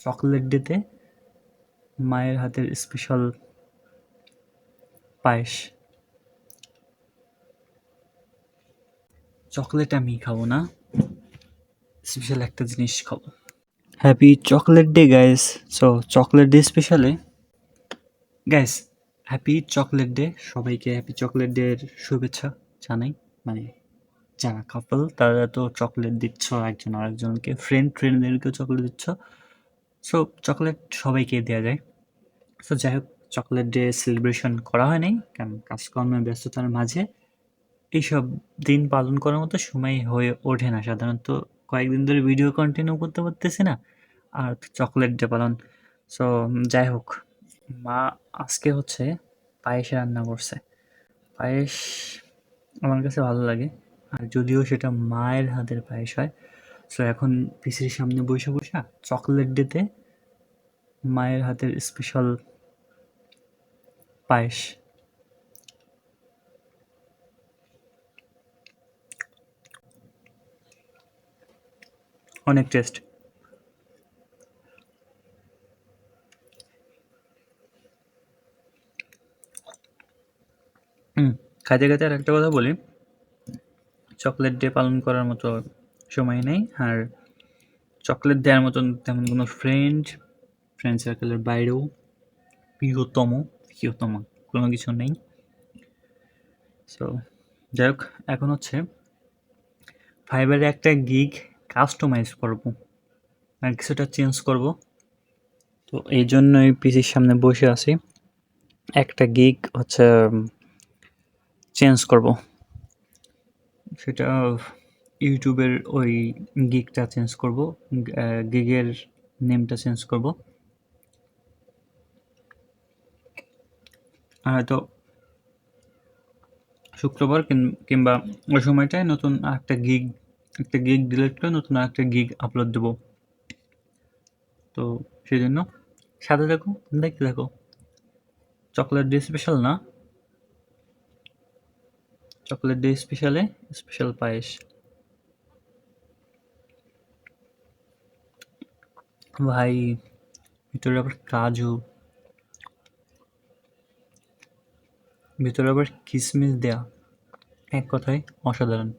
Chocolate ডেতে মায়ের হাতের স্পেশাল পায়েস। চকলেট আমি খাবো না, স্পেশাল একটা জিনিস খাবো। Happy chocolate day guys. So chocolate day স্পেশালে গাইস, হ্যাপি চকলেট ডে, সবাইকে হ্যাপি চকলেট ডে এর শুভেচ্ছা জানাই। মানে যারা কাপল তারা তো চকলেট দিচ্ছ একজন আরেকজনকে, ফ্রেন্ডদেরকেও চকলেট দিচ্ছ। সো চকলেট সবাইকে দেওয়া যায়। সো যাই হোক, চকলেট ডে সেলিব্রেশন করা হয় নাই, কারণ কাজকর্মের ব্যস্ততার মাঝে এইসব দিন পালন করার মতো সময় হয়ে ওঠে না সাধারণত। কয়েকদিন ধরে ভিডিও কন্টিনিউ করতে পারতেছি না, আর চকলেট ডে পালন। সো যাই হোক, মা আজকে হচ্ছে পায়েস রান্না করছে। পায়েস আমার কাছে ভালো লাগে, আর যদিও সেটা মায়ের হাতের পায়েস হয়। সো এখন পিসির সামনে বসে বসে চকলেট ডেতে মায়ের হাতের স্পেশাল পায়েস। অনেক টেস্ট। খাইতে খাইতে আর একটা কথা বলি, চকলেট ডে পালন করার মতো সময় নেই, আর চকলেট দেওয়ার মতন তেমন কোনো ফ্রেন্ড সার্কেলের বাইরেও প্রিয়তম প্রিয়তম কোনো কিছু নেই। সো যাই হোক, এখন হচ্ছে ফাইবারে একটা গিগ কাস্টমাইজ করব, আর কিছুটা চেঞ্জ করব। তো এই জন্যই পিসির সামনে বসে আছি, একটা গিগ হচ্ছে চেঞ্জ করব। সেটা ইউটিউবের ওই গিগটা চেঞ্জ করব, গিগের নেমটা চেঞ্জ করব। হয়তো শুক্রবার কিংবা ওই সময়টায় নতুন একটা গিগ ডিলিট করে নতুন একটা গিগ আপলোড দেবো। তো সেই জন্য সাথে থাকো, দেখতে থাকো। চকলেট ডে স্পেশাল না, চকলেট ডে স্পেশালে স্পেশাল পায়েস। ভাই, ভিতরে আবার কাজু, ভিতরে আবার কিশমিশ দেয়া, এক কথায় অসাধারণ।